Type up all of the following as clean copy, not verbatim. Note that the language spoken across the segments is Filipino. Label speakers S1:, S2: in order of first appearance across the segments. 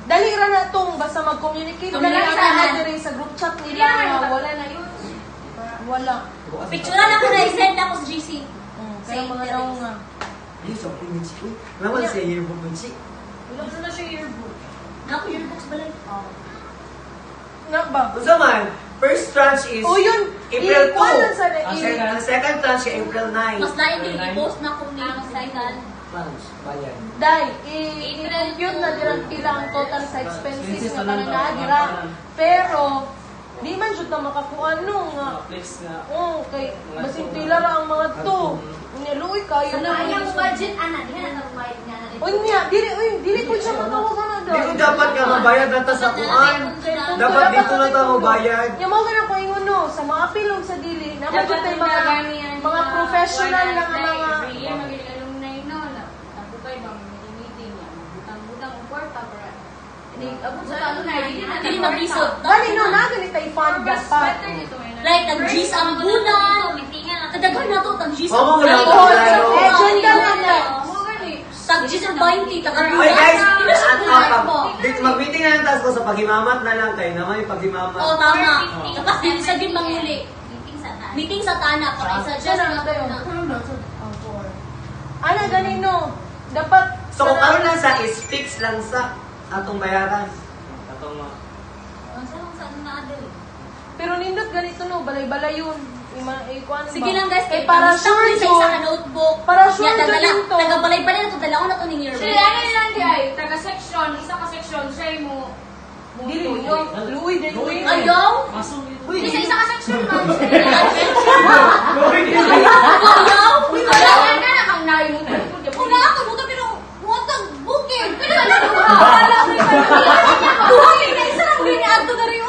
S1: Dali ra na tong basta mag-communicate na lang sa dire sa group chat nila. Wala na yun. Wala.
S2: Picturean ako na i-send ako sa GC.
S1: Kaya mga daw nga.
S3: Ay, so pinchi. Naman siya yearbook pinchi.
S2: Wala na siya yearbook. Ako yearbooks balay.
S1: Nga ba?
S3: Unsa man? First tranche is
S1: yun.
S3: April 2.
S1: Ang
S3: Ang second tranche is April 9.
S2: Mas lain din i-post na kung name sa second.
S3: Tranche, bayan.
S1: Dai, i-compute na dirang pila ang total sa expenses nga kanang naadira. Pero, di man jud na makakuha nung nga. Kay basin pila ra ang mga to. Unya luoy kayo na.
S2: Ang budget ana, di na nagbayad nga na.
S1: Unya, dili ko siya makawagan na daw.
S3: Di ko dapat nga mabayad na ta sa kuan. Dapat dito na ta mabayad.
S1: Yung mga ganang paingon no, sa mga pilong sa dili, naman jud tay mga professional na mga
S2: Dili mabisod.
S1: Dali no, naganit ay fund dapat.
S2: Like, tag-G's ang bulan. Kadaghan na to, tag-G's ang
S3: Oo,
S2: bulan.
S3: wala ko plano.
S1: Agenda na na.
S2: Tag-G's ang 20, tag-G's
S3: Oy guys,
S2: ang
S3: mag-meeting na lang tayo ko sa paghimamat na lang kayo naman yung paghimamat.
S2: Oo, tama. Tapos din sa din manguli. Meeting sa Tana. Pakisa dyan na tayo.
S1: Ana ganino, dapat
S3: So kung ano lang sa is fix lang sa atong bayaran.
S1: pero nindot ganito no, balay-balay yun.
S2: Sige lang guys,
S1: kay para sure
S2: sa isa ka notebook.
S1: Para sure to dito.
S2: Tagabalay-balay na ito, dalawa na ito ni yearbook.
S4: Siya, ano lang di ay, taga-section, isa ka section, siya mo.
S1: Dili mo, Louis, dili.
S2: Ayaw?
S4: Hindi sa isa ka section, ma'am.
S2: Ayaw?
S4: Wala na na kang nayo mo.
S2: Una ako, buka pero muwag bukid. Pero wala ko.
S4: Wala ko yung
S2: Buhay na isa lang din ato na rin.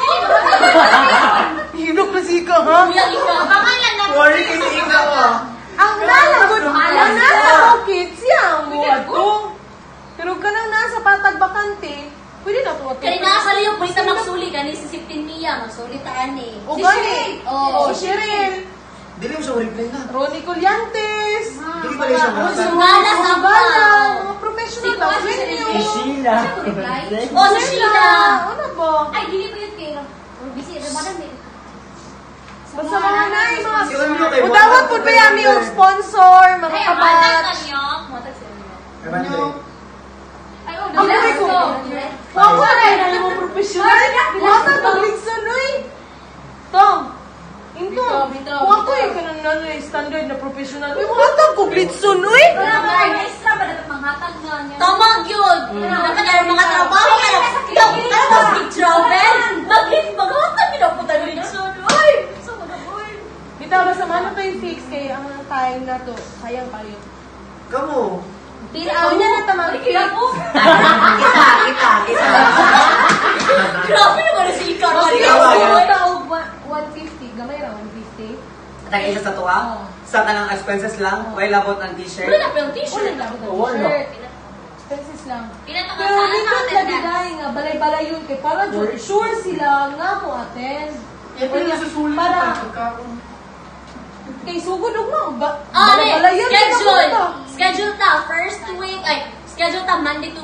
S1: Hinok na sika, ha?
S2: Kuya, ikaw.
S4: Baka yan na.
S3: Worry kasi ikaw ah.
S1: Ang nalagod, ang nasa bukid siya ang buwato. Pero kanang nasa patag bakante, pwede na ito.
S2: Kaya nakakaliw, pwede na magsuli. Kani si Siptin Mia, magsuli taan eh.
S1: O gani. O Cheryl.
S3: Dili mo siya reply na.
S1: Ronnie Colliantes.
S3: Dili pa rin siya
S2: Sugala
S3: reply.
S2: sa
S1: Sugala. Mga professional na.
S3: Sheila.
S2: Oh, si Sheila.
S1: Ano ba?
S2: Ay, dili ko yun kayo. Busy, Ramadan din.
S1: Basta mga nay, mga...
S3: Siwan mo kay
S1: Udawat po ba yan yung sponsor, mga kabat.
S4: Ay, oh,
S1: Ako rin ko. Ako rin na naman professional. Wata ko, Lixon, uy. Tom. Ito. Kung ako yung kanang standard na professional. Uy, wata ko, Lixon, uy.
S2: Tama yun! Dapat yung mga trabaho ka lang. Ikaw, ano ba big travel? Maghawakan nyo na po tayo rin. Ay!
S1: Bitaw ba sa mano kayo fix kay ang time na to. Sayang kayo.
S3: Kamu.
S1: Ako na na tamang
S2: Kaya po.
S3: Kita.
S2: Grabe naman si Ika.
S3: Ikaw,
S1: Ito, 150. Gamay ra, 150.
S3: Tag isa sa tuwa? Sa kanang expenses lang? Way labot ang t-shirt?
S2: Wala na pa yung t-shirt.
S1: Wala na
S3: Wala.
S1: t-shirt. Expenses lang.
S2: Pinatakan
S1: Pero
S2: sana
S1: dito
S2: natin
S1: lagi dahil nga, balay-balay yun. Kaya para sure sila nga po attend. Para, kay sugod mo, balay-balay yan.
S2: Schedule ta. First week, schedule ta Monday to